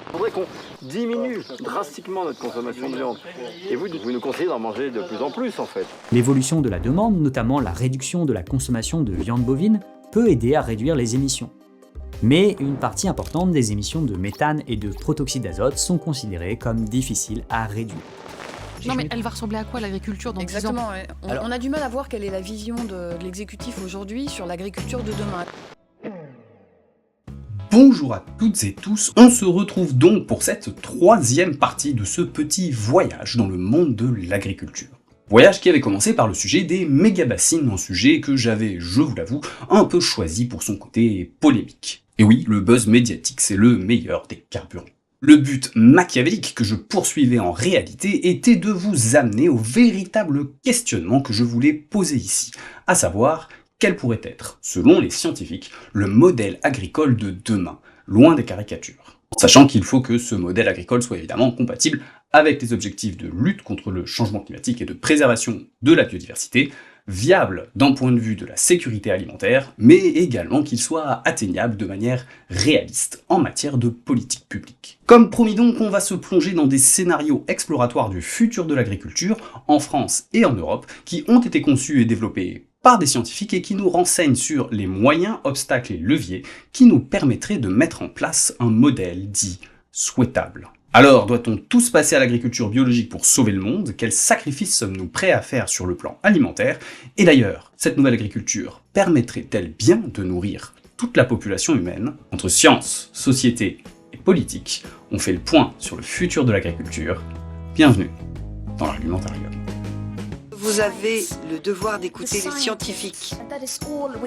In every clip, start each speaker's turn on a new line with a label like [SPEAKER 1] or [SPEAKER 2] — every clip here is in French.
[SPEAKER 1] Il faudrait qu'on diminue drastiquement notre consommation de viande. Et vous nous conseillez d'en manger de plus en plus, en fait.
[SPEAKER 2] L'évolution de la demande, notamment la réduction de la consommation de viande bovine, peut aider à réduire les émissions. Mais une partie importante des émissions de méthane et de protoxyde d'azote sont considérées comme difficiles à réduire.
[SPEAKER 3] Non mais elle va ressembler à quoi l'agriculture dans 10 ans ?
[SPEAKER 4] Exactement, ouais. On a du mal à voir quelle est la vision de l'exécutif aujourd'hui sur l'agriculture de demain.
[SPEAKER 5] Bonjour à toutes et tous, on se retrouve donc pour cette troisième partie de ce petit voyage dans le monde de l'agriculture. Voyage qui avait commencé par le sujet des méga-bassines, un sujet que j'avais, je vous l'avoue, un peu choisi pour son côté polémique. Et oui, le buzz médiatique c'est le meilleur des carburants. Le but machiavélique que je poursuivais en réalité était de vous amener au véritable questionnement que je voulais poser ici, à savoir quel pourrait être, selon les scientifiques, le modèle agricole de demain, loin des caricatures. Sachant qu'il faut que ce modèle agricole soit évidemment compatible avec les objectifs de lutte contre le changement climatique et de préservation de la biodiversité, viable d'un point de vue de la sécurité alimentaire, mais également qu'il soit atteignable de manière réaliste en matière de politique publique. Comme promis donc, on va se plonger dans des scénarios exploratoires du futur de l'agriculture, en France et en Europe, qui ont été conçus et développés par des scientifiques et qui nous renseignent sur les moyens, obstacles et leviers qui nous permettraient de mettre en place un modèle dit souhaitable. Alors, doit-on tous passer à l'agriculture biologique pour sauver le monde? Quels sacrifices sommes-nous prêts à faire sur le plan alimentaire? Et d'ailleurs, cette nouvelle agriculture permettrait-elle bien de nourrir toute la population humaine? Entre science, société et politique, on fait le point sur le futur de l'agriculture. Bienvenue dans l'Argumentarium.
[SPEAKER 6] Vous avez le devoir d'écouter les scientifiques.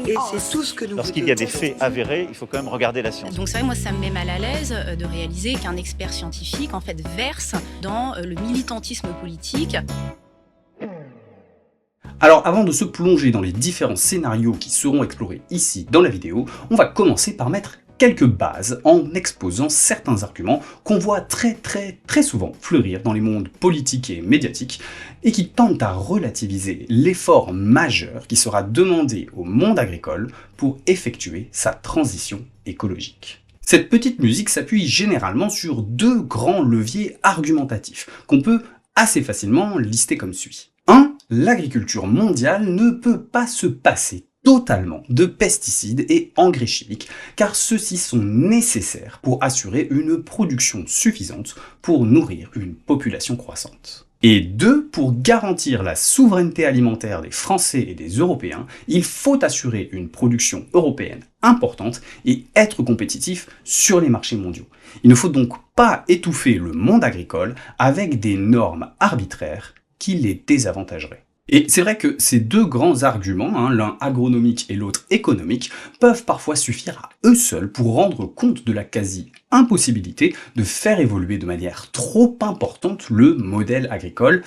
[SPEAKER 6] Et c'est tout ce que nous
[SPEAKER 7] Lorsqu'il y a des faits avérés, il faut quand même regarder la science.
[SPEAKER 8] Donc c'est vrai, moi ça me met mal à l'aise de réaliser qu'un expert scientifique en fait verse dans le militantisme politique.
[SPEAKER 5] Alors avant de se plonger dans les différents scénarios qui seront explorés ici dans la vidéo, on va commencer par mettre quelques bases en exposant certains arguments qu'on voit très souvent fleurir dans les mondes politiques et médiatiques et qui tentent à relativiser l'effort majeur qui sera demandé au monde agricole pour effectuer sa transition écologique. Cette petite musique s'appuie généralement sur deux grands leviers argumentatifs qu'on peut assez facilement lister comme suit. 1. L'agriculture mondiale ne peut pas se passer totalement de pesticides et engrais chimiques, car ceux-ci sont nécessaires pour assurer une production suffisante pour nourrir une population croissante. Et 2, pour garantir la souveraineté alimentaire des Français et des Européens, il faut assurer une production européenne importante et être compétitif sur les marchés mondiaux. Il ne faut donc pas étouffer le monde agricole avec des normes arbitraires qui les désavantageraient. Et c'est vrai que ces deux grands arguments, l'un agronomique et l'autre économique, peuvent parfois suffire à eux seuls pour rendre compte de la quasi-impossibilité de faire évoluer de manière trop importante le modèle agricole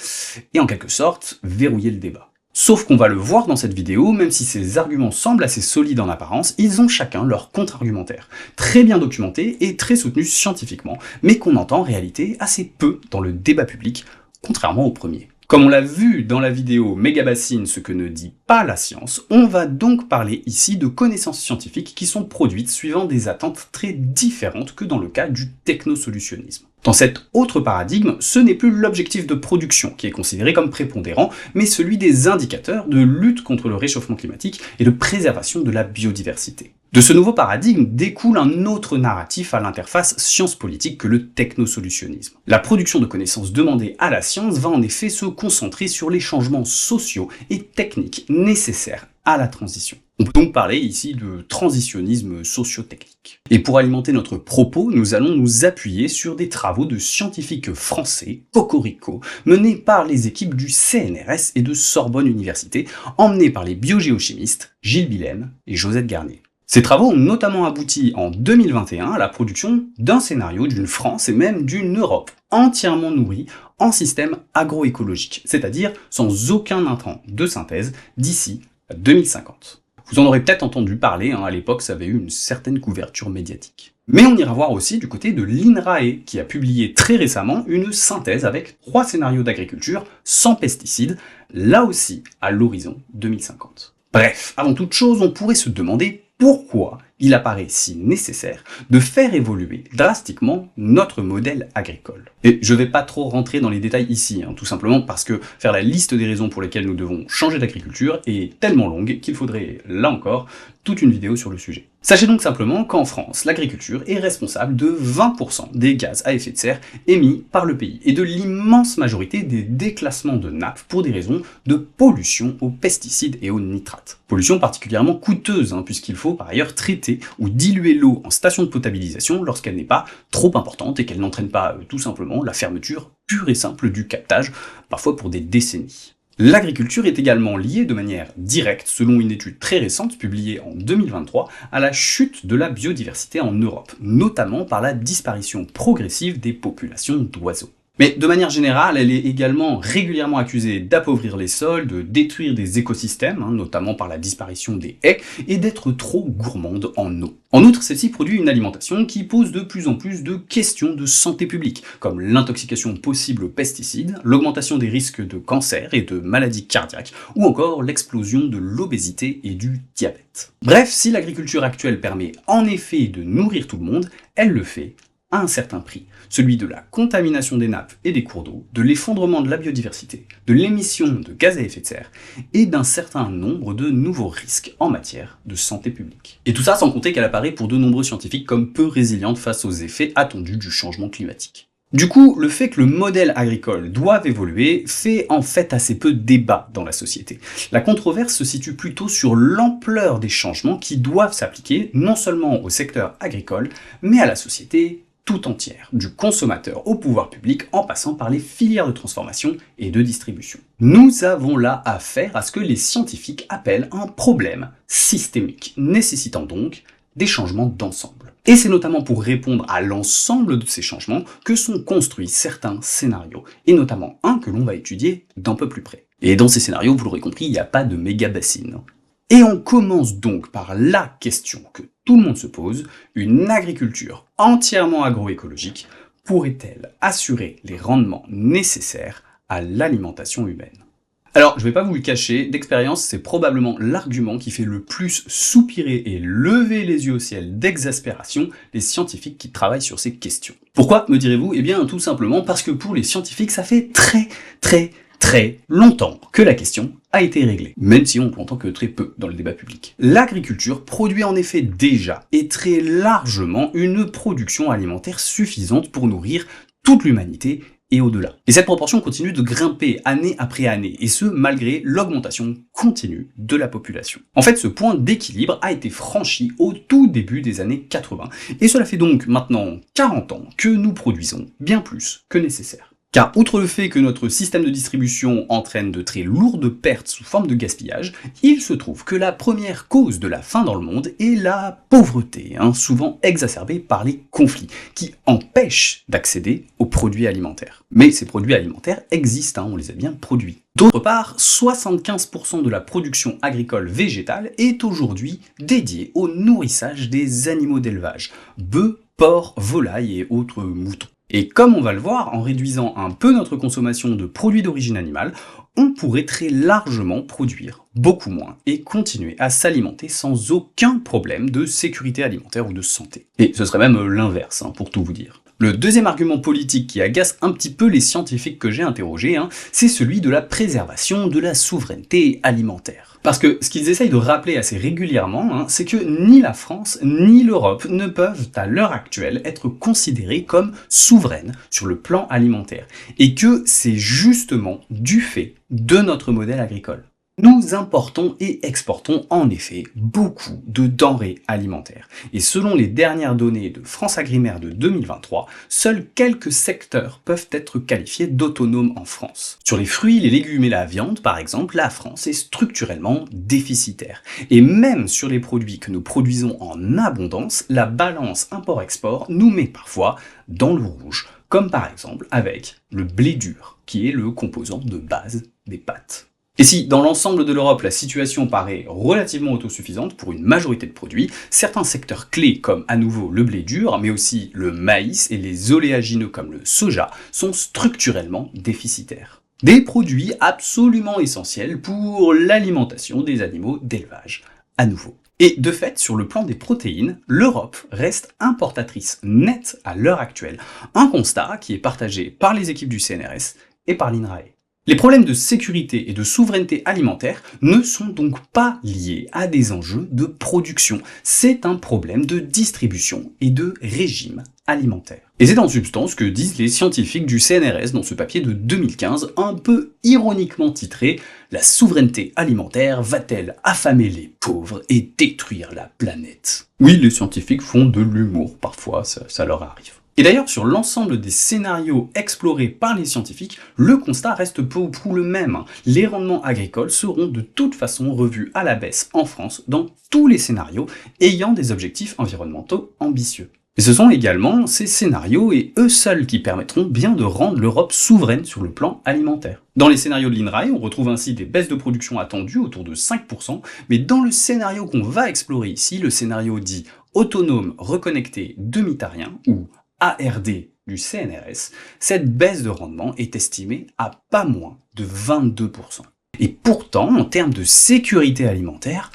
[SPEAKER 5] et en quelque sorte verrouiller le débat. Sauf qu'on va le voir dans cette vidéo, même si ces arguments semblent assez solides en apparence, ils ont chacun leur contre-argumentaire, très bien documenté et très soutenu scientifiquement, mais qu'on entend en réalité assez peu dans le débat public, contrairement au premier. Comme on l'a vu dans la vidéo Méga-bassine, ce que ne dit pas la science, on va donc parler ici de connaissances scientifiques qui sont produites suivant des attentes très différentes que dans le cas du technosolutionnisme. Dans cet autre paradigme, ce n'est plus l'objectif de production qui est considéré comme prépondérant, mais celui des indicateurs de lutte contre le réchauffement climatique et de préservation de la biodiversité. De ce nouveau paradigme découle un autre narratif à l'interface science-politique que le technosolutionnisme. La production de connaissances demandée à la science va en effet se concentrer sur les changements sociaux et techniques nécessaires à la transition. On peut donc parler ici de transitionnisme socio-technique. Et pour alimenter notre propos, nous allons nous appuyer sur des travaux de scientifiques français, cocorico, menés par les équipes du CNRS et de Sorbonne Université, emmenés par les biogéochimistes Gilles Bilhem et Josette Garnier. Ces travaux ont notamment abouti en 2021 à la production d'un scénario d'une France et même d'une Europe entièrement nourrie en système agroécologique, c'est-à-dire sans aucun intrant de synthèse d'ici à 2050. Vous en aurez peut-être entendu parler, à l'époque ça avait eu une certaine couverture médiatique. Mais on ira voir aussi du côté de l'INRAE, qui a publié très récemment une synthèse avec 3 scénarios d'agriculture sans pesticides, là aussi à l'horizon 2050. Bref, avant toute chose, on pourrait se demander pourquoi il apparaît si nécessaire de faire évoluer drastiquement notre modèle agricole. Et je ne vais pas trop rentrer dans les détails ici, tout simplement parce que faire la liste des raisons pour lesquelles nous devons changer d'agriculture est tellement longue qu'il faudrait, là encore, toute une vidéo sur le sujet. Sachez donc simplement qu'en France, l'agriculture est responsable de 20% des gaz à effet de serre émis par le pays et de l'immense majorité des déclassements de nappes pour des raisons de pollution aux pesticides et aux nitrates. Pollution particulièrement coûteuse, puisqu'il faut par ailleurs traiter ou diluer l'eau en station de potabilisation lorsqu'elle n'est pas trop importante et qu'elle n'entraîne pas tout simplement la fermeture pure et simple du captage, parfois pour des décennies. L'agriculture est également liée de manière directe, selon une étude très récente publiée en 2023, à la chute de la biodiversité en Europe, notamment par la disparition progressive des populations d'oiseaux. Mais de manière générale, elle est également régulièrement accusée d'appauvrir les sols, de détruire des écosystèmes, notamment par la disparition des haies, et d'être trop gourmande en eau. En outre, celle-ci produit une alimentation qui pose de plus en plus de questions de santé publique, comme l'intoxication possible aux pesticides, l'augmentation des risques de cancer et de maladies cardiaques, ou encore l'explosion de l'obésité et du diabète. Bref, si l'agriculture actuelle permet en effet de nourrir tout le monde, elle le fait à un certain prix, celui de la contamination des nappes et des cours d'eau, de l'effondrement de la biodiversité, de l'émission de gaz à effet de serre et d'un certain nombre de nouveaux risques en matière de santé publique. Et tout ça sans compter qu'elle apparaît pour de nombreux scientifiques comme peu résiliente face aux effets attendus du changement climatique. Du coup, le fait que le modèle agricole doive évoluer fait en fait assez peu débat dans la société. La controverse se situe plutôt sur l'ampleur des changements qui doivent s'appliquer non seulement au secteur agricole, mais à la société tout entière, du consommateur au pouvoir public en passant par les filières de transformation et de distribution. Nous avons là affaire à ce que les scientifiques appellent un problème systémique, nécessitant donc des changements d'ensemble. Et c'est notamment pour répondre à l'ensemble de ces changements que sont construits certains scénarios, et notamment un que l'on va étudier d'un peu plus près. Et dans ces scénarios, vous l'aurez compris, il n'y a pas de méga bassine. Et on commence donc par la question que tout le monde se pose, une agriculture entièrement agroécologique pourrait-elle assurer les rendements nécessaires à l'alimentation humaine? Alors, je vais pas vous le cacher, d'expérience, c'est probablement l'argument qui fait le plus soupirer et lever les yeux au ciel d'exaspération les scientifiques qui travaillent sur ces questions. Pourquoi, me direz-vous? Eh bien, tout simplement parce que pour les scientifiques, ça fait très longtemps que la question a été réglée, même si on l'entend que très peu dans le débat public. L'agriculture produit en effet déjà et très largement une production alimentaire suffisante pour nourrir toute l'humanité et au-delà. Et cette proportion continue de grimper année après année, et ce malgré l'augmentation continue de la population. En fait, ce point d'équilibre a été franchi au tout début des années 80, et cela fait donc maintenant 40 ans que nous produisons bien plus que nécessaire. Car outre le fait que notre système de distribution entraîne de très lourdes pertes sous forme de gaspillage, il se trouve que la première cause de la faim dans le monde est la pauvreté, souvent exacerbée par les conflits, qui empêchent d'accéder aux produits alimentaires. Mais ces produits alimentaires existent, on les a bien produits. D'autre part, 75% de la production agricole végétale est aujourd'hui dédiée au nourrissage des animaux d'élevage, bœufs, porcs, volailles et autres moutons. Et comme on va le voir, en réduisant un peu notre consommation de produits d'origine animale, on pourrait très largement produire beaucoup moins et continuer à s'alimenter sans aucun problème de sécurité alimentaire ou de santé. Et ce serait même l'inverse, pour tout vous dire. Le deuxième argument politique qui agace un petit peu les scientifiques que j'ai interrogés, c'est celui de la préservation de la souveraineté alimentaire. Parce que ce qu'ils essayent de rappeler assez régulièrement, c'est que ni la France ni l'Europe ne peuvent à l'heure actuelle être considérées comme souveraines sur le plan alimentaire, et que c'est justement du fait de notre modèle agricole. Nous importons et exportons en effet beaucoup de denrées alimentaires. Et selon les dernières données de FranceAgriMer de 2023, seuls quelques secteurs peuvent être qualifiés d'autonomes en France. Sur les fruits, les légumes et la viande, par exemple, la France est structurellement déficitaire. Et même sur les produits que nous produisons en abondance, la balance import-export nous met parfois dans le rouge, comme par exemple avec le blé dur, qui est le composant de base des pâtes. Et si, dans l'ensemble de l'Europe, la situation paraît relativement autosuffisante pour une majorité de produits, certains secteurs clés comme à nouveau le blé dur, mais aussi le maïs et les oléagineux comme le soja, sont structurellement déficitaires. Des produits absolument essentiels pour l'alimentation des animaux d'élevage, à nouveau. Et de fait, sur le plan des protéines, l'Europe reste importatrice nette à l'heure actuelle, un constat qui est partagé par les équipes du CNRS et par l'INRAE. Les problèmes de sécurité et de souveraineté alimentaire ne sont donc pas liés à des enjeux de production, c'est un problème de distribution et de régime alimentaire. Et c'est en substance ce que disent les scientifiques du CNRS dans ce papier de 2015, un peu ironiquement titré « La souveraineté alimentaire va-t-elle affamer les pauvres et détruire la planète ?» Oui, les scientifiques font de l'humour, parfois ça leur arrive. Et d'ailleurs, sur l'ensemble des scénarios explorés par les scientifiques, le constat reste peu ou prou le même. Les rendements agricoles seront de toute façon revus à la baisse en France dans tous les scénarios ayant des objectifs environnementaux ambitieux. Et ce sont également ces scénarios et eux seuls qui permettront bien de rendre l'Europe souveraine sur le plan alimentaire. Dans les scénarios de l'INRAE, on retrouve ainsi des baisses de production attendues autour de 5%, mais dans le scénario qu'on va explorer ici, le scénario dit autonome reconnecté demi-tarien, ou ARD du CNRS, cette baisse de rendement est estimée à pas moins de 22%. Et pourtant, en termes de sécurité alimentaire,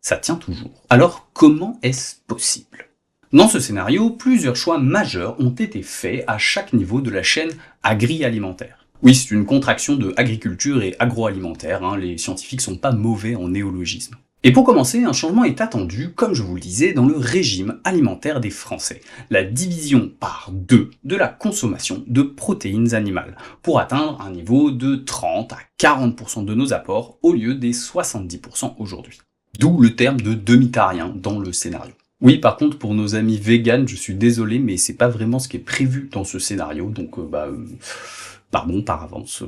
[SPEAKER 5] ça tient toujours. Alors comment est-ce possible ? Dans ce scénario, plusieurs choix majeurs ont été faits à chaque niveau de la chaîne agri-alimentaire. Oui, c'est une contraction de agriculture et agroalimentaire, les scientifiques sont pas mauvais en néologisme. Et pour commencer, un changement est attendu, comme je vous le disais, dans le régime alimentaire des Français. La division par 2 de la consommation de protéines animales, pour atteindre un niveau de 30 à 40% de nos apports, au lieu des 70% aujourd'hui. D'où le terme de demi-tarien dans le scénario. Oui, par contre, pour nos amis véganes, je suis désolé, mais c'est pas vraiment ce qui est prévu dans ce scénario, donc pardon par avance,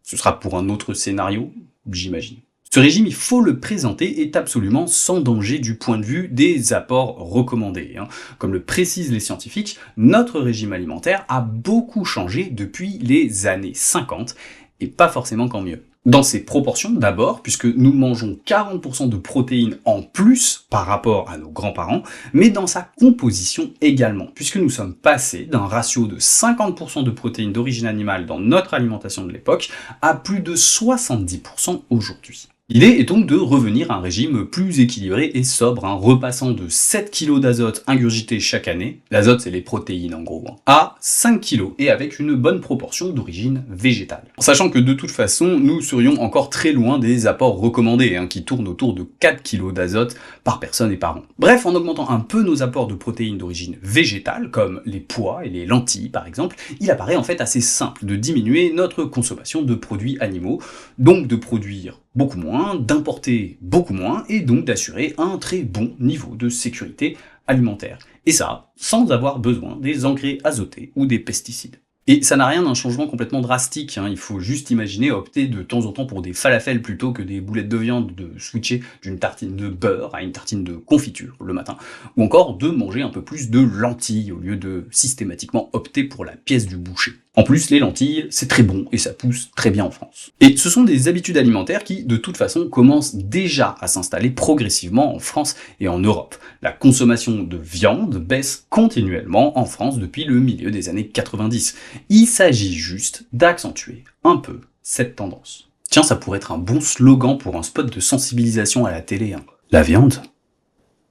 [SPEAKER 5] ce sera pour un autre scénario, j'imagine. Ce régime, il faut le présenter, est absolument sans danger du point de vue des apports recommandés. Comme le précisent les scientifiques, notre régime alimentaire a beaucoup changé depuis les années 50, et pas forcément qu'en mieux. Dans ses proportions d'abord, puisque nous mangeons 40% de protéines en plus par rapport à nos grands-parents, mais dans sa composition également, puisque nous sommes passés d'un ratio de 50% de protéines d'origine animale dans notre alimentation de l'époque à plus de 70% aujourd'hui. L'idée est donc de revenir à un régime plus équilibré et sobre, repassant de 7 kg d'azote ingurgité chaque année, l'azote c'est les protéines en gros, à 5 kg, et avec une bonne proportion d'origine végétale. Sachant que de toute façon, nous serions encore très loin des apports recommandés, qui tournent autour de 4 kg d'azote par personne et par an. Bref, en augmentant un peu nos apports de protéines d'origine végétale, comme les pois et les lentilles par exemple, il apparaît en fait assez simple de diminuer notre consommation de produits animaux, donc de produire beaucoup moins, d'importer beaucoup moins, et donc d'assurer un très bon niveau de sécurité alimentaire. Et ça, sans avoir besoin des engrais azotés ou des pesticides. Et ça n'a rien d'un changement complètement drastique, il faut juste imaginer opter de temps en temps pour des falafels plutôt que des boulettes de viande, de switcher d'une tartine de beurre à une tartine de confiture le matin, ou encore de manger un peu plus de lentilles au lieu de systématiquement opter pour la pièce du boucher. En plus, les lentilles, c'est très bon et ça pousse très bien en France. Et ce sont des habitudes alimentaires qui, de toute façon, commencent déjà à s'installer progressivement en France et en Europe. La consommation de viande baisse continuellement en France depuis le milieu des années 90. Il s'agit juste d'accentuer un peu cette tendance. Tiens, ça pourrait être un bon slogan pour un spot de sensibilisation à la télé. La viande,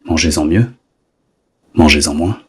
[SPEAKER 5] mangez-en mieux, mangez-en moins.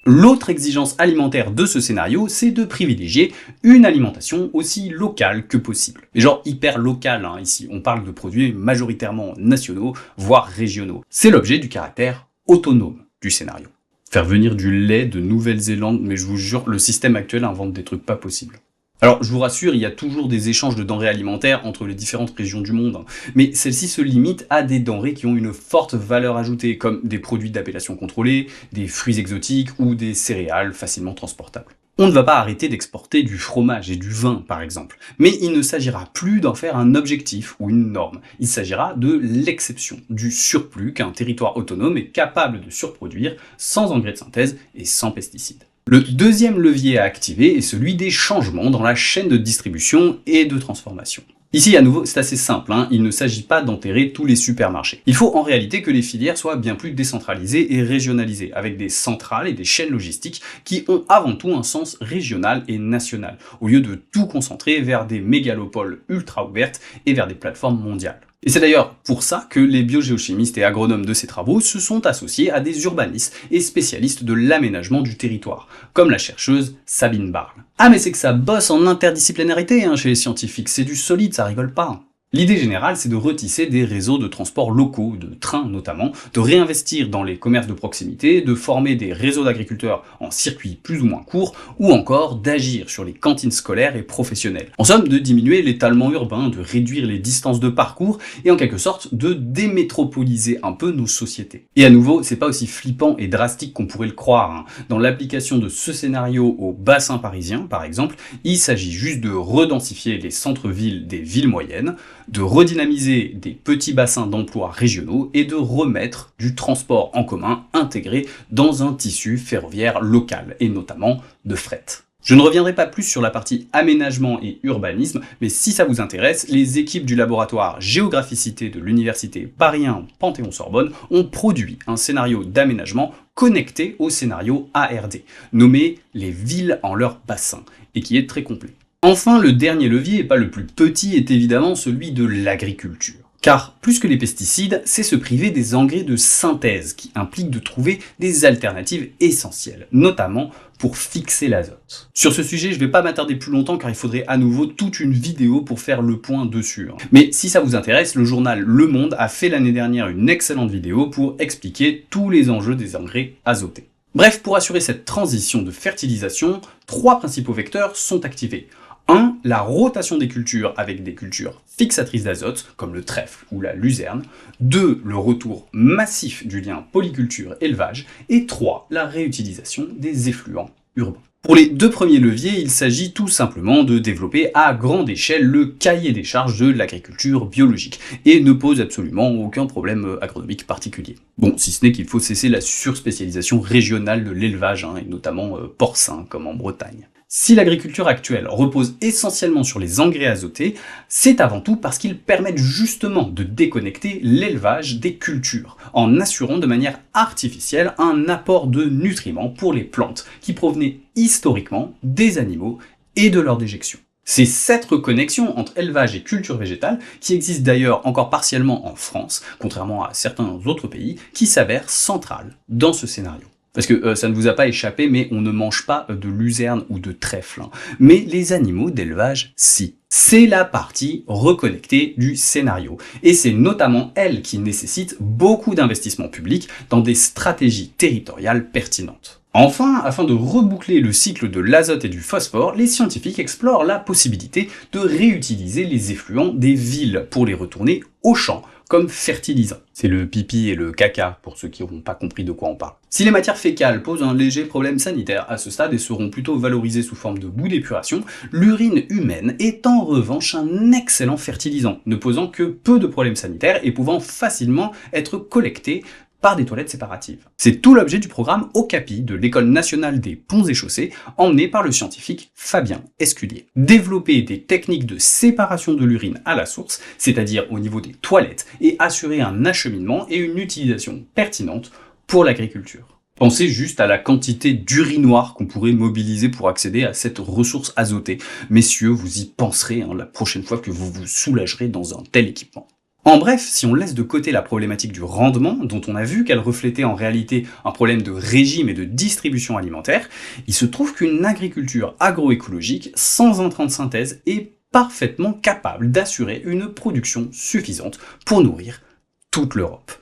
[SPEAKER 5] L'autre exigence alimentaire de ce scénario, c'est de privilégier une alimentation aussi locale que possible. Mais genre hyper locale, ici, on parle de produits majoritairement nationaux, voire régionaux. C'est l'objet du caractère autonome du scénario. Faire venir du lait de Nouvelle-Zélande, mais je vous jure, le système actuel invente des trucs pas possibles. Alors, je vous rassure, il y a toujours des échanges de denrées alimentaires entre les différentes régions du monde, mais celles-ci se limitent à des denrées qui ont une forte valeur ajoutée, comme des produits d'appellation contrôlée, des fruits exotiques ou des céréales facilement transportables. On ne va pas arrêter d'exporter du fromage et du vin, par exemple, mais il ne s'agira plus d'en faire un objectif ou une norme, il s'agira de l'exception, du surplus qu'un territoire autonome est capable de surproduire sans engrais de synthèse et sans pesticides. Le deuxième levier à activer est celui des changements dans la chaîne de distribution et de transformation. Ici, à nouveau, c'est assez simple, il ne s'agit pas d'enterrer tous les supermarchés. Il faut en réalité que les filières soient bien plus décentralisées et régionalisées, avec des centrales et des chaînes logistiques qui ont avant tout un sens régional et national, au lieu de tout concentrer vers des mégalopoles ultra ouvertes et vers des plateformes mondiales. Et c'est d'ailleurs pour ça que les biogéochimistes et agronomes de ces travaux se sont associés à des urbanistes et spécialistes de l'aménagement du territoire, comme la chercheuse Sabine Barle. Ah mais c'est que ça bosse en interdisciplinarité chez les scientifiques, c'est du solide, ça rigole pas. L'idée générale, c'est de retisser des réseaux de transport locaux, de trains notamment, de réinvestir dans les commerces de proximité, de former des réseaux d'agriculteurs en circuits plus ou moins courts, ou encore d'agir sur les cantines scolaires et professionnelles. En somme, de diminuer l'étalement urbain, de réduire les distances de parcours, et en quelque sorte de démétropoliser un peu nos sociétés. Et à nouveau, c'est pas aussi flippant et drastique qu'on pourrait le croire. Dans l'application de ce scénario au bassin parisien, par exemple, il s'agit juste de redensifier les centres-villes des villes moyennes, de redynamiser des petits bassins d'emploi régionaux et de remettre du transport en commun intégré dans un tissu ferroviaire local, et notamment de fret. Je ne reviendrai pas plus sur la partie aménagement et urbanisme, mais si ça vous intéresse, les équipes du laboratoire Géographicité de l'université Paris 1 Panthéon-Sorbonne ont produit un scénario d'aménagement connecté au scénario ARD, nommé les villes en leur bassin, et qui est très complet. Enfin, le dernier levier, et pas le plus petit, est évidemment celui de l'agriculture. Car, plus que les pesticides, c'est se priver des engrais de synthèse, qui implique de trouver des alternatives essentielles, notamment pour fixer l'azote. Sur ce sujet, je ne vais pas m'attarder plus longtemps car il faudrait à nouveau toute une vidéo pour faire le point dessus. Mais si ça vous intéresse, le journal Le Monde a fait l'année dernière une excellente vidéo pour expliquer tous les enjeux des engrais azotés. Bref, pour assurer cette transition de fertilisation, 3 principaux vecteurs sont activés. 1. La rotation des cultures avec des cultures fixatrices d'azote, comme le trèfle ou la luzerne. 2. Le retour massif du lien polyculture-élevage. Et 3. La réutilisation des effluents urbains. Pour les 2 premiers leviers, il s'agit tout simplement de développer à grande échelle le cahier des charges de l'agriculture biologique, et ne pose absolument aucun problème agronomique particulier. Bon, si ce n'est qu'il faut cesser la surspécialisation régionale de l'élevage, et notamment porcin, comme en Bretagne. Si l'agriculture actuelle repose essentiellement sur les engrais azotés, c'est avant tout parce qu'ils permettent justement de déconnecter l'élevage des cultures, en assurant de manière artificielle un apport de nutriments pour les plantes, qui provenaient historiquement des animaux et de leur déjection. C'est cette reconnexion entre élevage et culture végétale, qui existe d'ailleurs encore partiellement en France, contrairement à certains autres pays, qui s'avère centrale dans ce scénario. Parce que ça ne vous a pas échappé, mais on ne mange pas de luzerne ou de trèfle. Mais les animaux d'élevage, si. C'est la partie reconnectée du scénario. Et c'est notamment elle qui nécessite beaucoup d'investissements publics dans des stratégies territoriales pertinentes. Enfin, afin de reboucler le cycle de l'azote et du phosphore, les scientifiques explorent la possibilité de réutiliser les effluents des villes pour les retourner aux champs comme fertilisants. C'est le pipi et le caca, pour ceux qui n'auront pas compris de quoi on parle. Si les matières fécales posent un léger problème sanitaire à ce stade et seront plutôt valorisées sous forme de boue d'épuration, l'urine humaine est en revanche un excellent fertilisant, ne posant que peu de problèmes sanitaires et pouvant facilement être collecté par des toilettes séparatives. C'est tout l'objet du programme OCAPI de l'École nationale des ponts et chaussées, emmené par le scientifique Fabien Escudier. Développer des techniques de séparation de l'urine à la source, c'est-à-dire au niveau des toilettes, et assurer un acheminement et une utilisation pertinente pour l'agriculture. Pensez juste à la quantité d'urinoir qu'on pourrait mobiliser pour accéder à cette ressource azotée. Messieurs, vous y penserez la prochaine fois que vous vous soulagerez dans un tel équipement. En bref, si on laisse de côté la problématique du rendement, dont on a vu qu'elle reflétait en réalité un problème de régime et de distribution alimentaire, il se trouve qu'une agriculture agroécologique sans intrants de synthèse est parfaitement capable d'assurer une production suffisante pour nourrir toute l'Europe.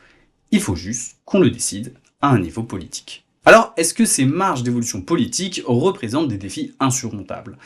[SPEAKER 5] Il faut juste qu'on le décide à un niveau politique. Alors, est-ce que ces marges d'évolution politique représentent des défis insurmontables ?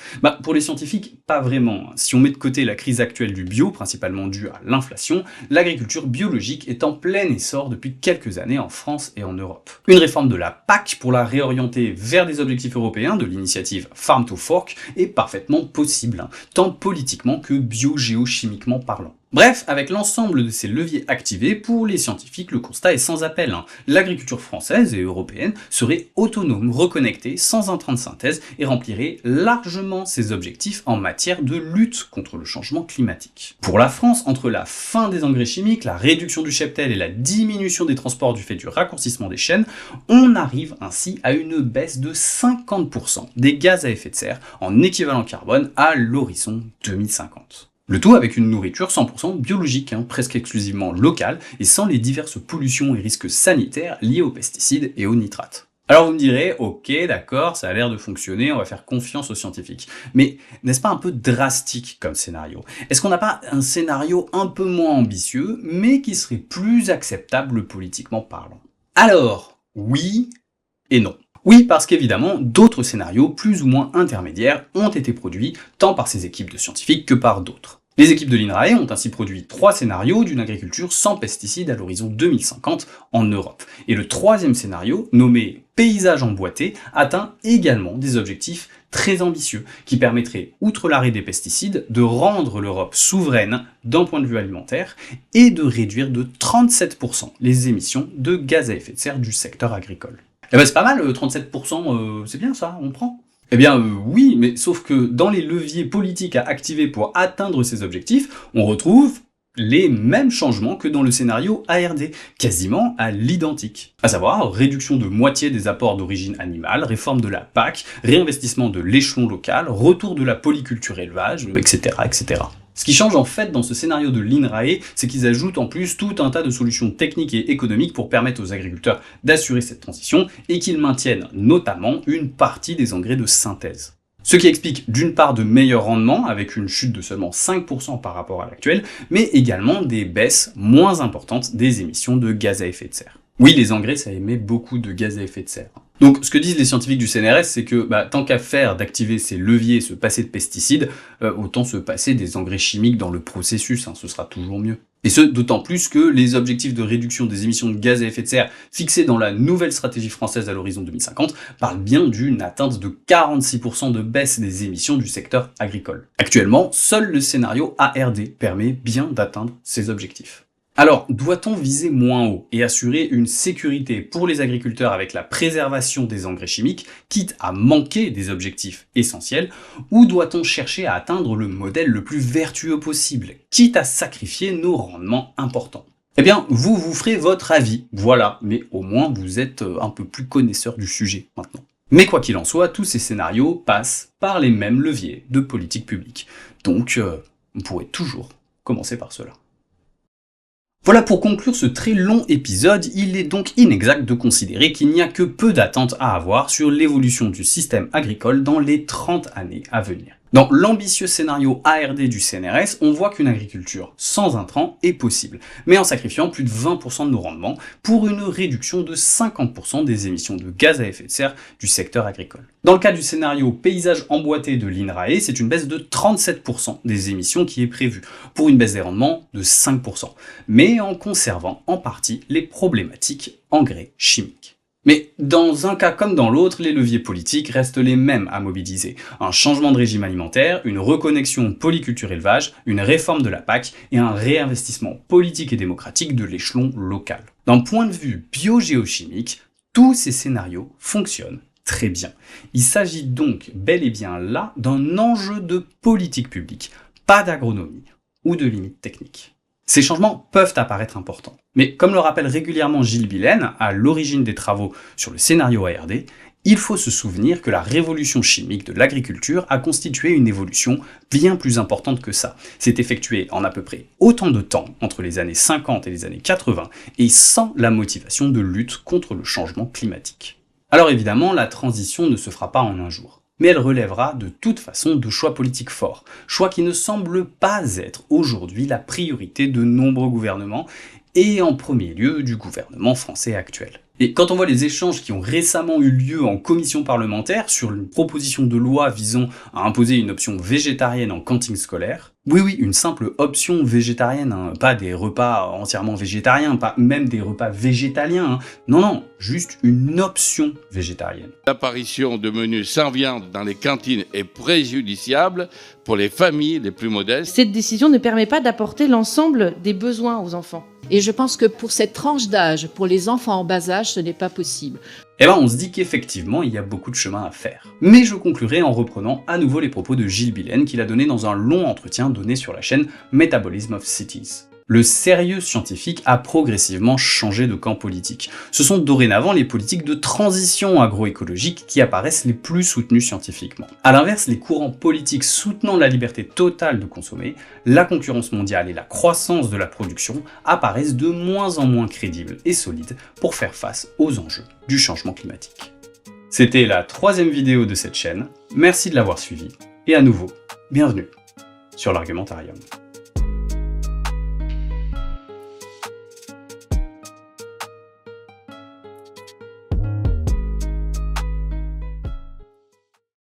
[SPEAKER 5] Pour les scientifiques, pas vraiment. Si on met de côté la crise actuelle du bio, principalement due à l'inflation, l'agriculture biologique est en plein essor depuis quelques années en France et en Europe. Une réforme de la PAC pour la réorienter vers des objectifs européens de l'initiative Farm to Fork est parfaitement possible, tant politiquement que biogéochimiquement parlant. Bref, avec l'ensemble de ces leviers activés, pour les scientifiques, le constat est sans appel. L'agriculture française et européenne serait autonome, reconnectée, sans intrants de synthèse et remplirait largement ses objectifs en matière de lutte contre le changement climatique. Pour la France, entre la fin des engrais chimiques, la réduction du cheptel et la diminution des transports du fait du raccourcissement des chaînes, on arrive ainsi à une baisse de 50% des gaz à effet de serre en équivalent carbone à l'horizon 2050. Le tout avec une nourriture 100% biologique, presque exclusivement locale, et sans les diverses pollutions et risques sanitaires liés aux pesticides et aux nitrates. Alors vous me direz, ok d'accord, ça a l'air de fonctionner, on va faire confiance aux scientifiques. Mais n'est-ce pas un peu drastique comme scénario? Est-ce qu'on n'a pas un scénario un peu moins ambitieux, mais qui serait plus acceptable politiquement parlant? Alors, oui et non. Oui, parce qu'évidemment, d'autres scénarios plus ou moins intermédiaires ont été produits, tant par ces équipes de scientifiques que par d'autres. Les équipes de l'INRAE ont ainsi produit 3 scénarios d'une agriculture sans pesticides à l'horizon 2050 en Europe. Et le 3e scénario, nommé « Paysage emboîté », atteint également des objectifs très ambitieux, qui permettraient, outre l'arrêt des pesticides, de rendre l'Europe souveraine d'un point de vue alimentaire et de réduire de 37% les émissions de gaz à effet de serre du secteur agricole. Eh ben c'est pas mal, 37%, c'est bien ça, on prend. Eh bien oui, mais sauf que dans les leviers politiques à activer pour atteindre ces objectifs, on retrouve les mêmes changements que dans le scénario ARD, quasiment à l'identique. À savoir, réduction de moitié des apports d'origine animale, réforme de la PAC, réinvestissement de l'échelon local, retour de la polyculture élevage, etc., etc. Ce qui change en fait dans ce scénario de l'INRAE, c'est qu'ils ajoutent en plus tout un tas de solutions techniques et économiques pour permettre aux agriculteurs d'assurer cette transition et qu'ils maintiennent notamment une partie des engrais de synthèse. Ce qui explique d'une part de meilleurs rendements, avec une chute de seulement 5% par rapport à l'actuel, mais également des baisses moins importantes des émissions de gaz à effet de serre. Oui, les engrais, ça émet beaucoup de gaz à effet de serre. Donc ce que disent les scientifiques du CNRS, c'est que tant qu'à faire d'activer ces leviers et se passer de pesticides, autant se passer des engrais chimiques dans le processus, ce sera toujours mieux. Et ce, d'autant plus que les objectifs de réduction des émissions de gaz à effet de serre fixés dans la nouvelle stratégie française à l'horizon 2050 parlent bien d'une atteinte de 46% de baisse des émissions du secteur agricole. Actuellement, seul le scénario ARD permet bien d'atteindre ces objectifs. Alors, doit-on viser moins haut et assurer une sécurité pour les agriculteurs avec la préservation des engrais chimiques, quitte à manquer des objectifs essentiels, ou doit-on chercher à atteindre le modèle le plus vertueux possible, quitte à sacrifier nos rendements importants? Eh bien, vous ferez votre avis, voilà, mais au moins vous êtes un peu plus connaisseur du sujet maintenant. Mais quoi qu'il en soit, tous ces scénarios passent par les mêmes leviers de politique publique, donc on pourrait toujours commencer par cela. Voilà pour conclure ce très long épisode, il est donc inexact de considérer qu'il n'y a que peu d'attentes à avoir sur l'évolution du système agricole dans les 30 années à venir. Dans l'ambitieux scénario ARD du CNRS, on voit qu'une agriculture sans intrants est possible, mais en sacrifiant plus de 20% de nos rendements pour une réduction de 50% des émissions de gaz à effet de serre du secteur agricole. Dans le cas du scénario paysage emboîté de l'INRAE, c'est une baisse de 37% des émissions qui est prévue, pour une baisse des rendements de 5%, mais en conservant en partie les problématiques engrais chimiques. Mais dans un cas comme dans l'autre, les leviers politiques restent les mêmes à mobiliser. Un changement de régime alimentaire, une reconnexion polyculture-élevage, une réforme de la PAC et un réinvestissement politique et démocratique de l'échelon local. D'un point de vue biogéochimique, tous ces scénarios fonctionnent très bien. Il s'agit donc bel et bien là d'un enjeu de politique publique, pas d'agronomie ou de limites techniques. Ces changements peuvent apparaître importants, mais comme le rappelle régulièrement Gilles Billen, à l'origine des travaux sur le scénario ARD, il faut se souvenir que la révolution chimique de l'agriculture a constitué une évolution bien plus importante que ça. C'est effectué en à peu près autant de temps, entre les années 50 et les années 80, et sans la motivation de lutte contre le changement climatique. Alors évidemment, la transition ne se fera pas en un jour. Mais elle relèvera de toute façon de choix politiques forts, choix qui ne semblent pas être aujourd'hui la priorité de nombreux gouvernements, et en premier lieu du gouvernement français actuel. Et quand on voit les échanges qui ont récemment eu lieu en commission parlementaire sur une proposition de loi visant à imposer une option végétarienne en cantine scolaire, oui, une simple option végétarienne, pas des repas entièrement végétariens, pas même des repas végétaliens, non, juste une option végétarienne.
[SPEAKER 9] L'apparition de menus sans viande dans les cantines est préjudiciable pour les familles les plus modestes.
[SPEAKER 10] Cette décision ne permet pas d'apporter l'ensemble des besoins aux enfants.
[SPEAKER 3] Et je pense que pour cette tranche d'âge, pour les enfants en bas âge, ce n'est pas possible.
[SPEAKER 5] Eh ben on se dit qu'effectivement il y a beaucoup de chemin à faire. Mais je conclurai en reprenant à nouveau les propos de Gilles Billen qu'il a donné dans un long entretien donné sur la chaîne Metabolism of Cities. Le sérieux scientifique a progressivement changé de camp politique. Ce sont dorénavant les politiques de transition agroécologique qui apparaissent les plus soutenues scientifiquement. A l'inverse, les courants politiques soutenant la liberté totale de consommer, la concurrence mondiale et la croissance de la production apparaissent de moins en moins crédibles et solides pour faire face aux enjeux du changement climatique. C'était la 3e vidéo de cette chaîne, merci de l'avoir suivi, et à nouveau, bienvenue sur l'Argumentarium.